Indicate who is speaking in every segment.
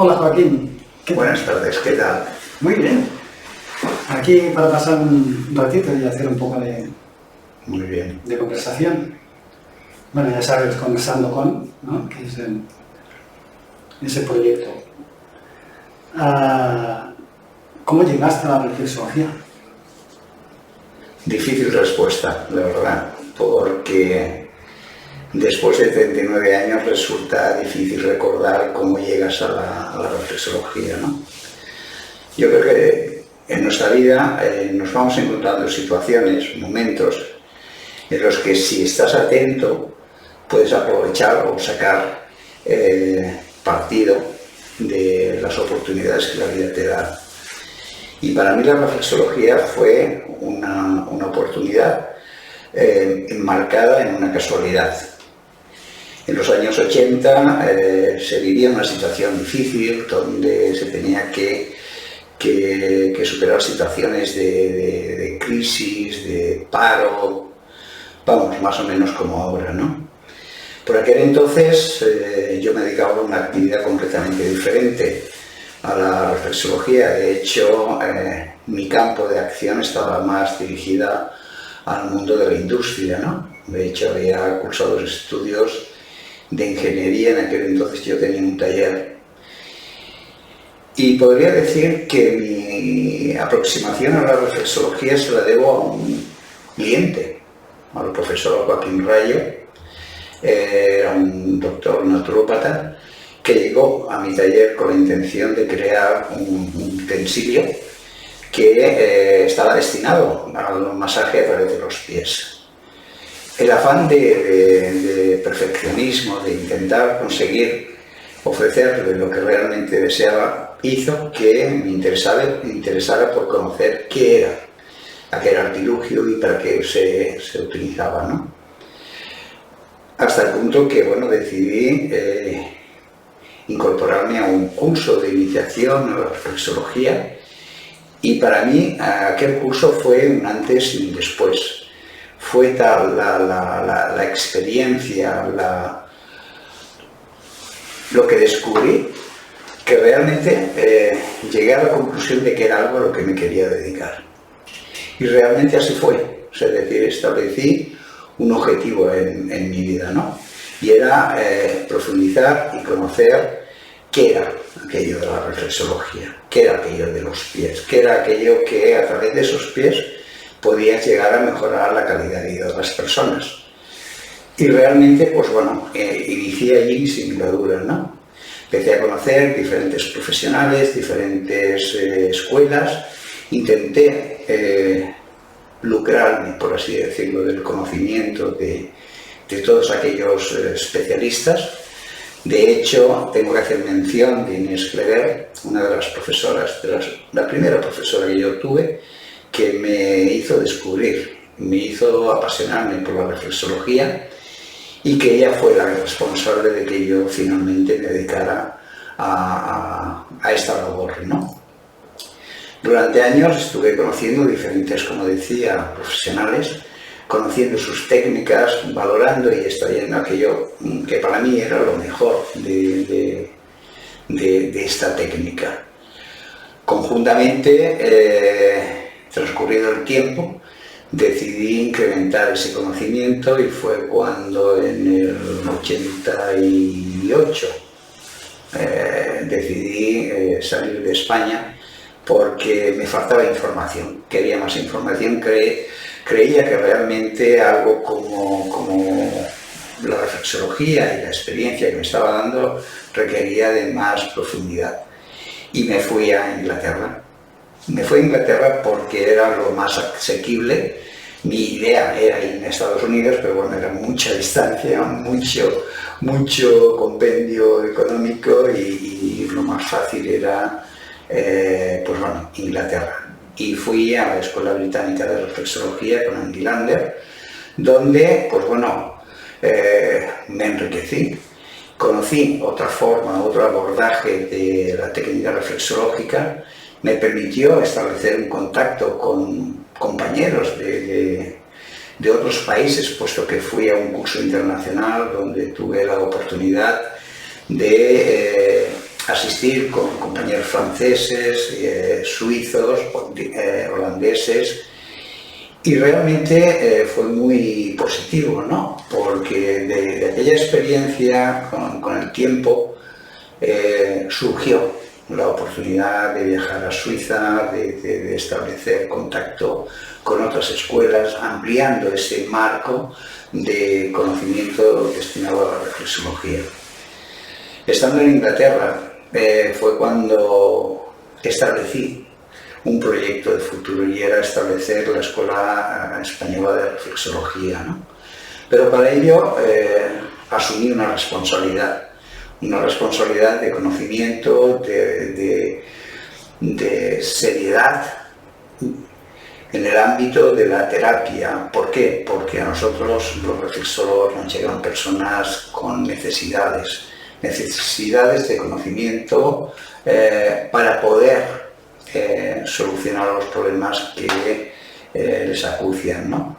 Speaker 1: Hola Joaquín.
Speaker 2: Buenas tardes, ¿qué tal?
Speaker 1: Muy bien. Aquí para pasar un ratito y hacer un poco de
Speaker 2: Muy bien.
Speaker 1: conversación. Bueno, ya sabes, conversando con, ¿no? Que es ese proyecto. ¿Cómo llegaste a la reflexología?
Speaker 2: Difícil respuesta, la verdad, porque después de 39 años resulta difícil recordar cómo llegas a la reflexología, ¿no? Yo creo que en nuestra vida nos vamos encontrando situaciones, momentos, en los que si estás atento puedes aprovechar o sacar partido de las oportunidades que la vida te da. Y para mí la reflexología fue una oportunidad enmarcada en una casualidad. En los años 80 se vivía una situación difícil donde se tenía que superar situaciones de crisis, de paro, vamos, más o menos como ahora, ¿no? Por aquel entonces yo me dedicaba a una actividad completamente diferente a la reflexología. De hecho, mi campo de acción estaba más dirigida al mundo de la industria, ¿no? De hecho, había cursado los estudios de ingeniería. En aquel entonces yo tenía un taller. Y podría decir que mi aproximación a la reflexología se la debo a un cliente, al profesor Joaquín Rayo. Era un doctor naturópata que llegó a mi taller con la intención de crear un utensilio que estaba destinado al masaje a través de los pies. El afán de perfeccionismo, de intentar conseguir ofrecerle lo que realmente deseaba, hizo que me interesara por conocer qué era aquel artilugio y para qué se utilizaba, ¿no? Hasta el punto que, bueno, decidí incorporarme a un curso de iniciación a la reflexología, y para mí aquel curso fue un antes y un después. Fue tal la experiencia, lo que descubrí, que realmente llegué a la conclusión de que era algo a lo que me quería dedicar. Y realmente así fue. Es decir, establecí un objetivo en mi vida, ¿no? Y era profundizar y conocer qué era aquello de la reflexología, qué era aquello de los pies, qué era aquello que a través de esos pies podías llegar a mejorar la calidad de vida de las personas. Y realmente, pues bueno, inicié allí sin duda, ¿no? Empecé a conocer diferentes profesionales, diferentes escuelas, intenté lucrarme, por así decirlo, del conocimiento de todos aquellos especialistas. De hecho, tengo que hacer mención de Inés Clever, una de las profesoras, la primera profesora que yo tuve, que me hizo descubrir, me hizo apasionarme por la reflexología, y que ella fue la responsable de que yo finalmente me dedicara a esta labor, ¿no? Durante años estuve conociendo diferentes, como decía, profesionales, conociendo sus técnicas, valorando y extrayendo aquello que para mí era lo mejor de esta técnica. Conjuntamente, transcurrido el tiempo, decidí incrementar ese conocimiento, y fue cuando en el 88 decidí salir de España, porque me faltaba información, quería más información, creía que realmente algo como la reflexología y la experiencia que me estaba dando requería de más profundidad. Y me fui a Inglaterra. Me fui a Inglaterra porque era lo más asequible. Mi idea era ir a Estados Unidos, pero bueno, era mucha distancia, mucho compendio económico, y lo más fácil era pues bueno, Inglaterra. Y fui a la Escuela Británica de Reflexología con Andy Lander, donde, pues bueno, me enriquecí. Conocí otra forma, otro abordaje de la técnica reflexológica. Me permitió establecer un contacto con compañeros de otros países, puesto que fui a un curso internacional donde tuve la oportunidad de asistir con compañeros franceses, suizos, holandeses, y realmente fue muy positivo, ¿no? Porque de aquella experiencia, con el tiempo, surgió la oportunidad de viajar a Suiza, de establecer contacto con otras escuelas, ampliando ese marco de conocimiento destinado a la reflexología. Estando en Inglaterra, fue cuando establecí un proyecto de futuro, y era establecer la Escuela Española de Reflexología, ¿no? Pero para ello asumí una responsabilidad de conocimiento, de seriedad en el ámbito de la terapia. ¿Por qué? Porque a nosotros los reflexólogos nos llegan personas con necesidades de conocimiento para poder solucionar los problemas que les acucian, ¿no?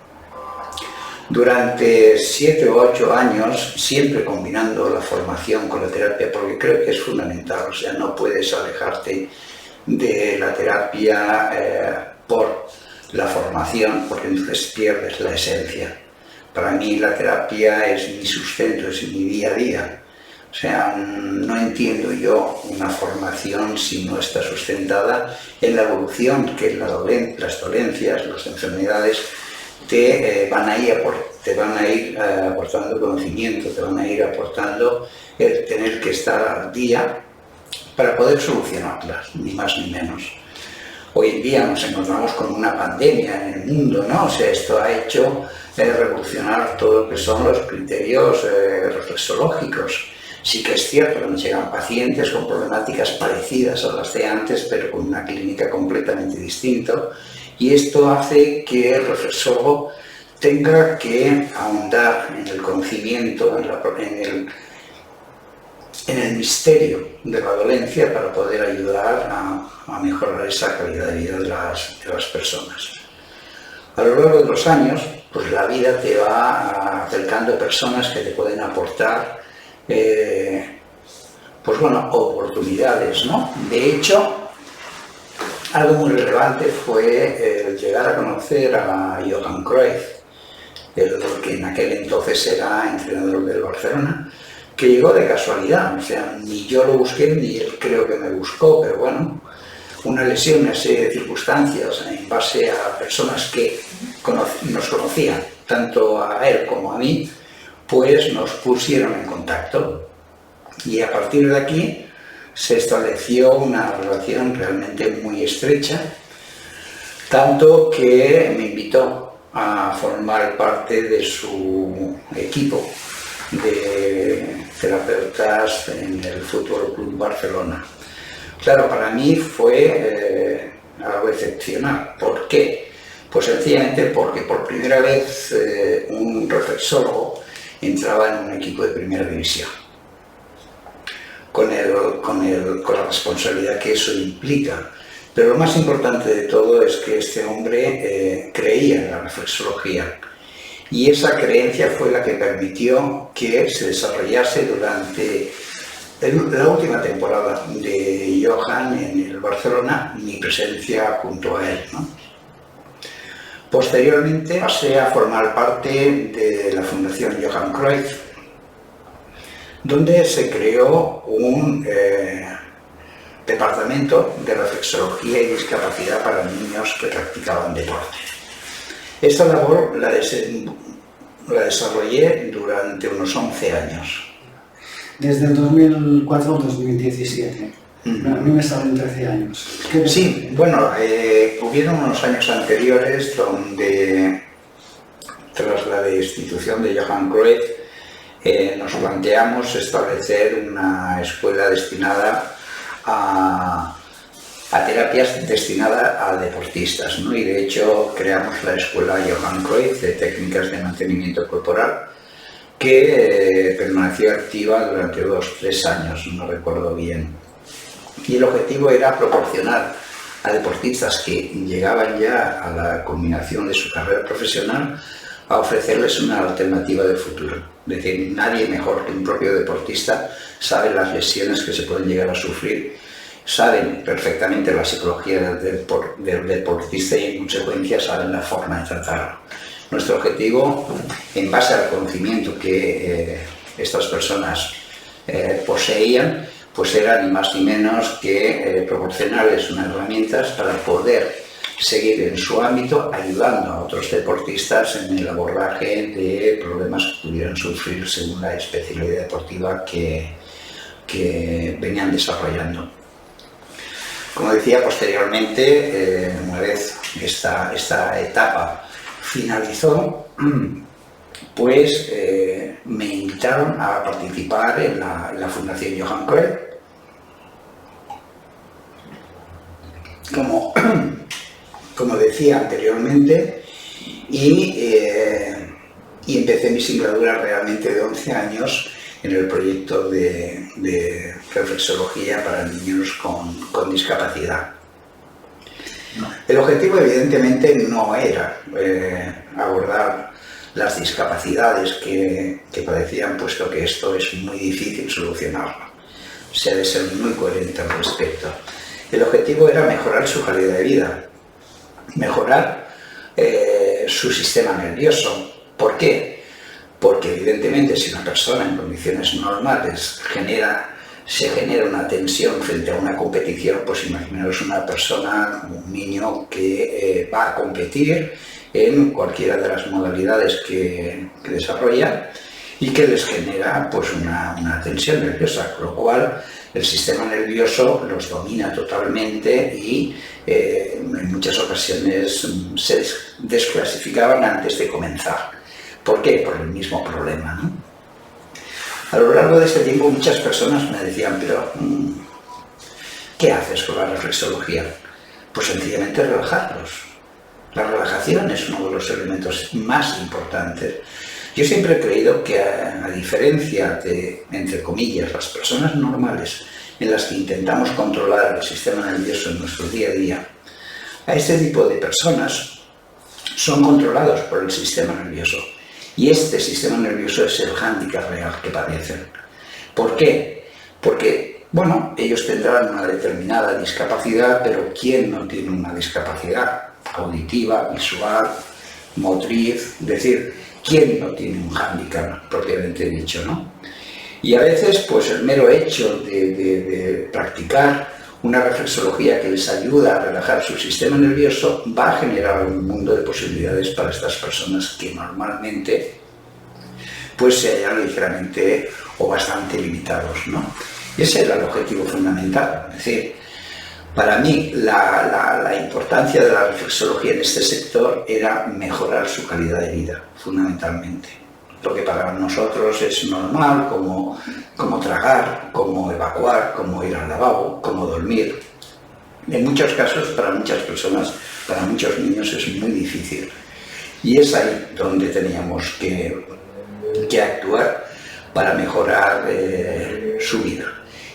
Speaker 2: Durante 7 o 8 años, siempre combinando la formación con la terapia, porque creo que es fundamental, o sea, no puedes alejarte de la terapia por la formación, porque entonces pierdes la esencia. Para mí la terapia es mi sustento, es mi día a día. O sea, no entiendo yo una formación si no está sustentada en la evolución que las dolencias, las enfermedades te van a ir aportando conocimiento, te van a ir aportando el tener que estar al día para poder solucionarlas, ni más ni menos. Hoy en día nos encontramos con una pandemia en el mundo, ¿no? O sea, esto ha hecho revolucionar todo lo que son los criterios reflexológicos. Sí que es cierto que nos llegan pacientes con problemáticas parecidas a las de antes, pero con una clínica completamente distinta, y esto hace que el reflexólogo tenga que ahondar en el conocimiento, en el misterio de la dolencia, para poder ayudar a mejorar esa calidad de vida de las personas. A lo largo de los años, pues la vida te va acercando personas que te pueden aportar pues bueno, oportunidades, ¿no? De hecho, algo muy relevante fue el llegar a conocer a Johan Cruyff, el que en aquel entonces era entrenador del Barcelona, que llegó de casualidad, o sea, ni yo lo busqué, ni él creo que me buscó, pero bueno, una lesión, una serie de circunstancias en base a personas que nos conocían, tanto a él como a mí, pues nos pusieron en contacto, y a partir de aquí se estableció una relación realmente muy estrecha, tanto que me invitó a formar parte de su equipo de terapeutas en el Fútbol Club Barcelona. Claro, para mí fue algo excepcional. ¿Por qué? Pues sencillamente porque por primera vez un reflexólogo entraba en un equipo de primera división, con la responsabilidad que eso implica. Pero lo más importante de todo es que este hombre creía en la reflexología, y esa creencia fue la que permitió que se desarrollase durante la última temporada de Johan en el Barcelona, mi presencia junto a él, ¿no? Posteriormente pasé a formar parte de la Fundación Johan Cruyff, donde se creó un departamento de reflexología y discapacidad para niños que practicaban deporte. Esta labor la desarrollé durante unos 11 años.
Speaker 1: Desde el 2004 al 2017. A mí me salen 13 años.
Speaker 2: Sí, bueno, hubieron unos años anteriores donde, tras la destitución de Johan Cruyff, nos planteamos establecer una escuela destinada a terapias destinadas a deportistas, ¿no? Y de hecho creamos la escuela Johan Cruyff de técnicas de mantenimiento corporal, que permaneció activa durante 2 o 3 años, no recuerdo bien. Y el objetivo era proporcionar a deportistas que llegaban ya a la culminación de su carrera profesional a ofrecerles una alternativa de futuro. Es decir, nadie mejor que un propio deportista sabe las lesiones que se pueden llegar a sufrir, saben perfectamente la psicología del deportista y en consecuencia saben la forma de tratarlo. Nuestro objetivo, en base al conocimiento que estas personas poseían, pues era ni más ni menos que proporcionarles unas herramientas para poder seguir en su ámbito ayudando a otros deportistas en el abordaje de problemas que pudieran sufrir según la especialidad deportiva que venían desarrollando. Como decía, posteriormente, una vez esta etapa finalizó, pues me invitaron a participar en la Fundación Johan Cruyff como decía anteriormente, y empecé mi singladura realmente de 11 años en el proyecto de reflexología para niños con discapacidad. El objetivo evidentemente no era abordar las discapacidades que padecían, puesto que esto es muy difícil solucionarlo. Se ha de ser muy coherente al respecto. El objetivo era mejorar su calidad de vida, mejorar su sistema nervioso. ¿Por qué? Porque evidentemente si una persona en condiciones normales se genera una tensión frente a una competición, pues imaginaros una persona, un niño que va a competir en cualquiera de las modalidades que desarrolla y que les genera pues una tensión nerviosa, con lo cual el sistema nervioso los domina totalmente y en muchas ocasiones se desclasificaban antes de comenzar. ¿Por qué? Por el mismo problema, ¿no? A lo largo de este tiempo muchas personas me decían, pero ¿qué haces con la reflexología? Pues sencillamente relajarlos. La relajación es uno de los elementos más importantes. Yo siempre he creído que a diferencia de, entre comillas, las personas normales en las que intentamos controlar el sistema nervioso en nuestro día a día, a este tipo de personas son controlados por el sistema nervioso. Y este sistema nervioso es el hándicap real que padecen. ¿Por qué? Porque, bueno, ellos tendrán una determinada discapacidad, pero ¿quién no tiene una discapacidad auditiva, visual, motriz? Es decir, ¿quién no tiene un hándicap propiamente dicho, no? Y a veces, pues el mero hecho de practicar una reflexología que les ayuda a relajar su sistema nervioso va a generar un mundo de posibilidades para estas personas que normalmente pues se hallan ligeramente o bastante limitados, ¿no? Y ese era el objetivo fundamental. Es decir, para mí la importancia de la reflexología en este sector era mejorar su calidad de vida, fundamentalmente. Lo que para nosotros es normal, como tragar, como evacuar, como ir al lavabo, como dormir. En muchos casos, para muchas personas, para muchos niños es muy difícil. Y es ahí donde teníamos que actuar para mejorar su vida.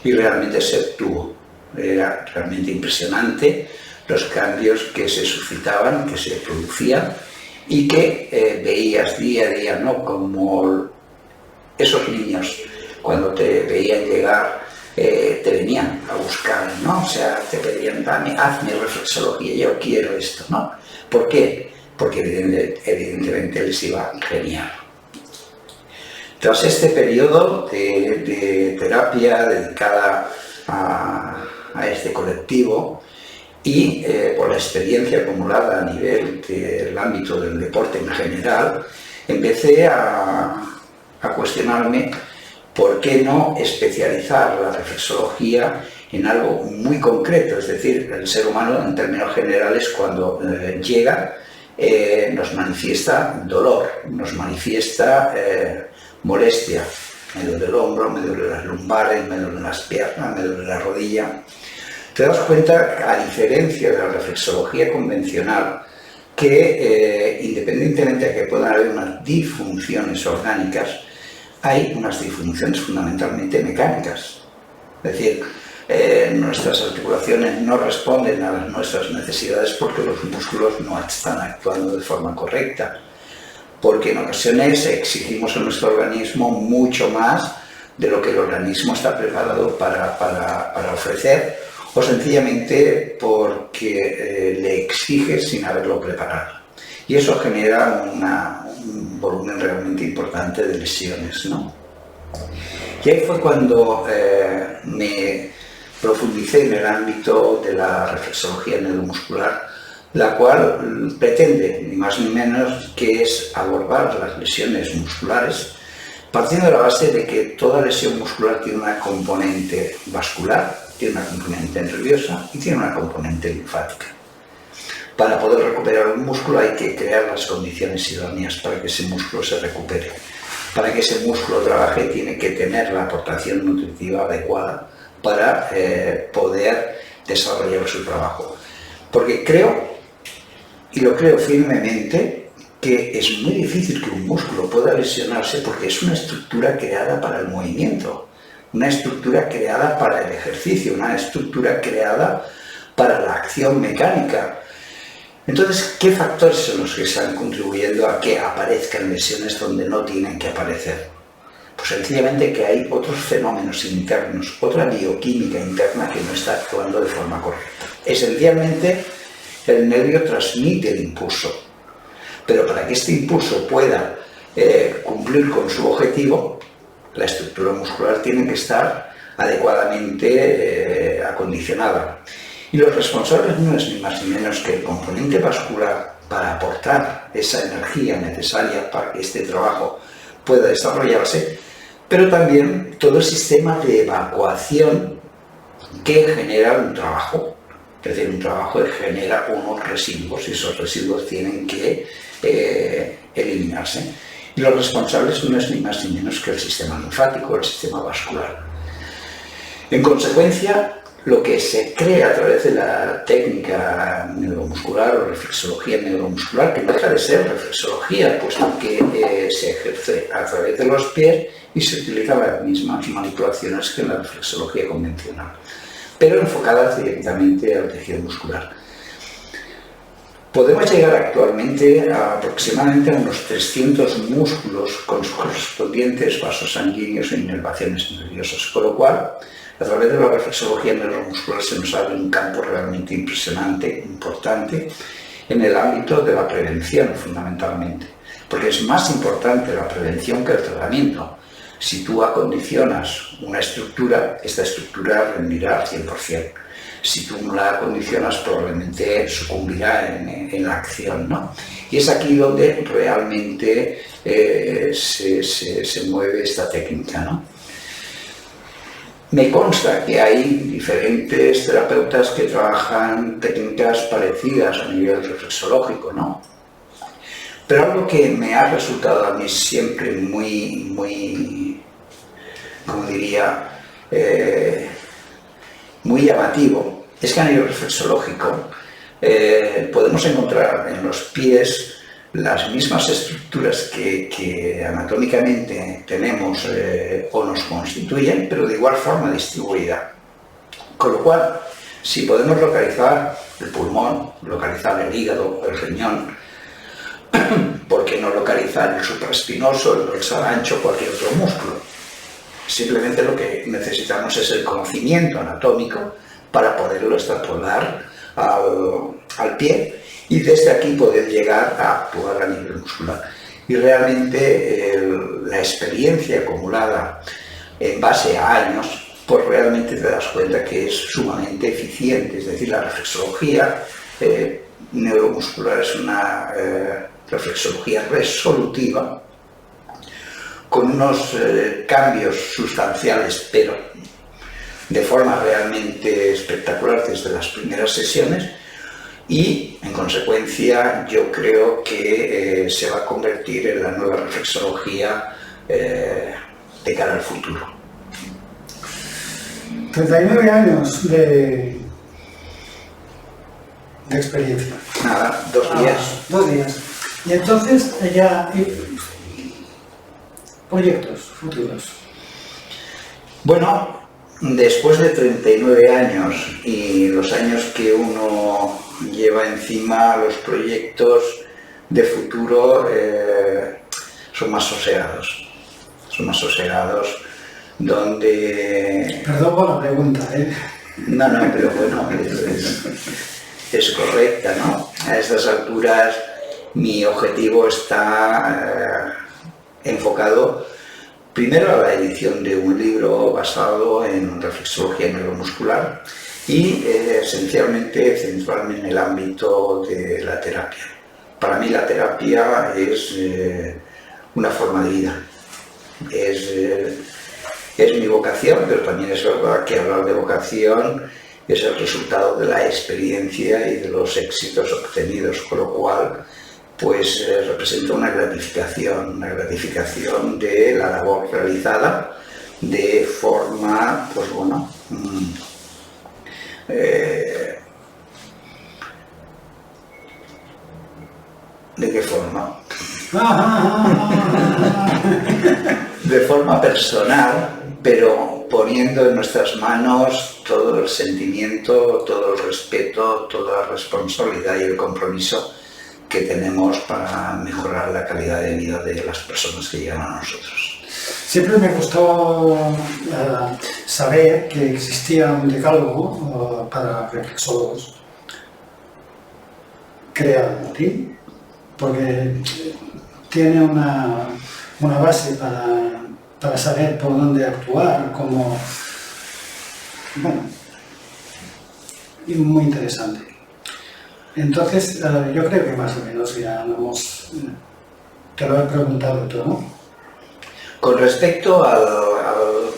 Speaker 2: Y realmente se obtuvo. Era realmente impresionante los cambios que se suscitaban, que se producían, y que veías día a día, ¿no? Como esos niños, cuando te veían llegar, te venían a buscar, ¿no? O sea, te pedían, hazme reflexología, yo quiero esto, ¿no? ¿Por qué? Porque evidentemente les iba genial. Tras este periodo de terapia dedicada a este colectivo, y por la experiencia acumulada a nivel del ámbito del deporte en general, empecé a cuestionarme por qué no especializar la reflexología en algo muy concreto. Es decir, el ser humano en términos generales cuando llega nos manifiesta dolor, nos manifiesta molestia. Me duele el hombro, me duele las lumbares, me duelen las piernas, me duele la rodilla. Te das cuenta, a diferencia de la reflexología convencional, que independientemente de que puedan haber unas disfunciones orgánicas, hay unas disfunciones fundamentalmente mecánicas. Es decir, nuestras articulaciones no responden a nuestras necesidades porque los músculos no están actuando de forma correcta. porque en ocasiones exigimos a nuestro organismo mucho más de lo que el organismo está preparado para ofrecer, o sencillamente porque le exige sin haberlo preparado. Y eso genera un volumen realmente importante de lesiones, ¿no? Y ahí fue cuando me profundicé en el ámbito de la reflexología neuromuscular, la cual pretende, ni más ni menos, que es abordar las lesiones musculares, partiendo de la base de que toda lesión muscular tiene una componente vascular, tiene una componente nerviosa y tiene una componente linfática. Para poder recuperar un músculo hay que crear las condiciones idóneas para que ese músculo se recupere. Para que ese músculo trabaje tiene que tener la aportación nutritiva adecuada para poder desarrollar su trabajo. Porque creo, y lo creo firmemente, que es muy difícil que un músculo pueda lesionarse porque es una estructura creada para el movimiento, una estructura creada para el ejercicio, una estructura creada para la acción mecánica. Entonces, ¿qué factores son los que están contribuyendo a que aparezcan lesiones donde no tienen que aparecer? Pues sencillamente que hay otros fenómenos internos, otra bioquímica interna que no está actuando de forma correcta. Esencialmente, el nervio transmite el impulso, pero para que este impulso pueda cumplir con su objetivo, la estructura muscular tiene que estar adecuadamente acondicionada. Y los responsables no es ni más ni menos que el componente vascular para aportar esa energía necesaria para que este trabajo pueda desarrollarse, pero también todo el sistema de evacuación que genera un trabajo. Es decir, un trabajo que genera unos residuos y esos residuos tienen que eliminarse. Y los responsables no es ni más ni menos que el sistema linfático, el sistema vascular. En consecuencia, lo que se crea a través de la técnica neuromuscular o reflexología neuromuscular, que no deja de ser reflexología, puesto que se ejerce a través de los pies y se utilizan las mismas manipulaciones que en la reflexología convencional, pero enfocadas directamente al tejido muscular. Podemos llegar actualmente a aproximadamente unos 300 músculos con sus correspondientes vasos sanguíneos e inervaciones nerviosas, con lo cual, a través de la reflexología neuromuscular se nos abre un campo realmente impresionante, importante, en el ámbito de la prevención fundamentalmente, porque es más importante la prevención que el tratamiento. Si tú acondicionas una estructura, esta estructura rendirá al 100%. Si tú no la acondicionas, probablemente sucumbirá en la acción, ¿no? Y es aquí donde realmente se mueve esta técnica, ¿no? Me consta que hay diferentes terapeutas que trabajan técnicas parecidas a nivel reflexológico, ¿no? Pero algo que me ha resultado a mí siempre muy, como diría, muy llamativo, es que a nivel reflexológico podemos encontrar en los pies las mismas estructuras que anatómicamente tenemos o nos constituyen, pero de igual forma distribuida. Con lo cual, si podemos localizar el pulmón, localizar el hígado, el riñón, ¿por qué no localizar el supraespinoso, el dorsal ancho, cualquier otro músculo? Simplemente lo que necesitamos es el conocimiento anatómico para poderlo extrapolar al pie y desde aquí poder llegar a actuar a nivel muscular. Y realmente la experiencia acumulada en base a años, pues realmente te das cuenta que es sumamente eficiente. Es decir, la reflexología neuromuscular es una reflexología resolutiva con unos cambios sustanciales, pero de forma realmente espectacular desde las primeras sesiones, y en consecuencia yo creo que se va a convertir en la nueva reflexología de cara al futuro.
Speaker 1: 39 años de experiencia.
Speaker 2: Nada, 2 días.
Speaker 1: 2 días. Y entonces ya proyectos futuros.
Speaker 2: Bueno, después de 39 años y los años que uno lleva encima, los proyectos de futuro son más sosegados. Son más sosegados, donde...
Speaker 1: Perdón por la pregunta, ¿eh?
Speaker 2: No, pero bueno, es correcta, ¿no? A estas alturas mi objetivo está enfocado primero a la edición de un libro basado en reflexología neuromuscular y esencialmente centrarme en el ámbito de la terapia. Para mí la terapia es una forma de vida, es mi vocación, pero también es verdad que hablar de vocación es el resultado de la experiencia y de los éxitos obtenidos, con lo cual pues representa una gratificación de la labor realizada de forma, pues bueno, ¿de qué forma? De forma personal, pero poniendo en nuestras manos todo el sentimiento, todo el respeto, toda la responsabilidad y el compromiso que tenemos para mejorar la calidad de vida de las personas que llegan a nosotros.
Speaker 1: Siempre me gustó saber que existía un decálogo para reflexólogos creado por ti, porque tiene una base para saber por dónde actuar, como... Bueno, y muy interesante. Entonces, yo creo que más o menos ya te lo he preguntado todo, ¿no?
Speaker 2: Con respecto al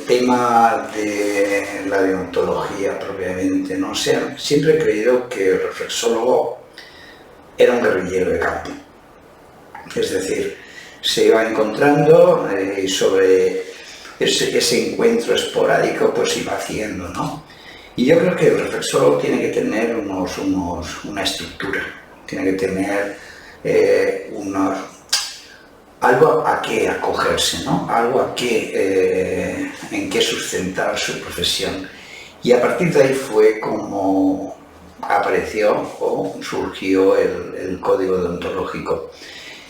Speaker 2: tema de la deontología propiamente, ¿no? Siempre he creído que el reflexólogo era un guerrillero de campo. Es decir, se iba encontrando y sobre ese encuentro esporádico pues iba haciendo, ¿no? Y yo creo que el reflexólogo tiene que tener una estructura, tiene que tener algo a qué acogerse, ¿no? Algo en qué sustentar su profesión. Y a partir de ahí fue como apareció o surgió el código deontológico.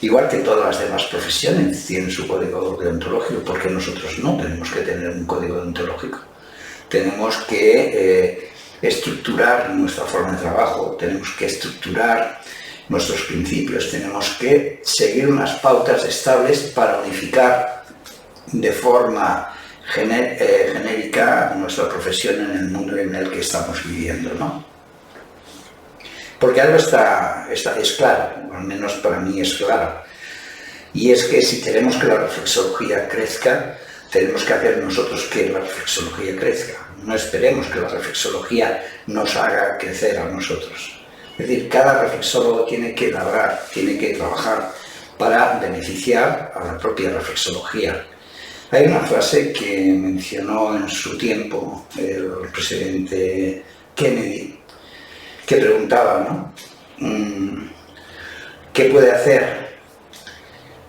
Speaker 2: Igual que todas las demás profesiones tienen su código deontológico, porque nosotros no tenemos que tener un código deontológico. Tenemos que estructurar nuestra forma de trabajo, tenemos que estructurar nuestros principios, tenemos que seguir unas pautas estables para unificar de forma genérica nuestra profesión en el mundo en el que estamos viviendo, ¿no? Porque algo es claro, al menos para mí es claro, y es que si queremos que la reflexología crezca, tenemos que hacer nosotros que la reflexología crezca. No esperemos que la reflexología nos haga crecer a nosotros. Es decir, cada reflexólogo tiene que labrar, tiene que trabajar para beneficiar a la propia reflexología. Hay una frase que mencionó en su tiempo el presidente Kennedy, que preguntaba, ¿no? ¿Qué puede hacer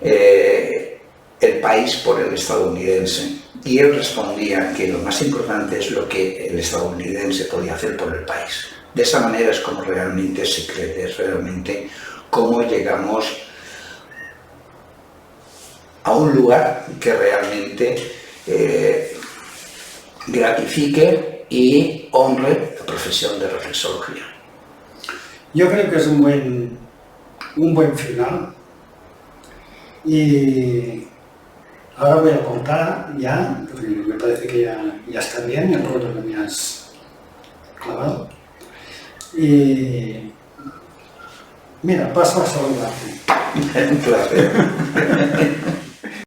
Speaker 2: el país por el estadounidense? Y él respondía que lo más importante es lo que el estadounidense podía hacer por el país. De esa manera es como realmente se crece, es realmente cómo llegamos a un lugar que realmente gratifique y honre la profesión de reflexología.
Speaker 1: Yo creo que es un buen final. Y ahora voy a contar ya, porque me parece que ya está bien el rollo que me has clavado. Y mira, paso a saludarte.
Speaker 2: Un placer.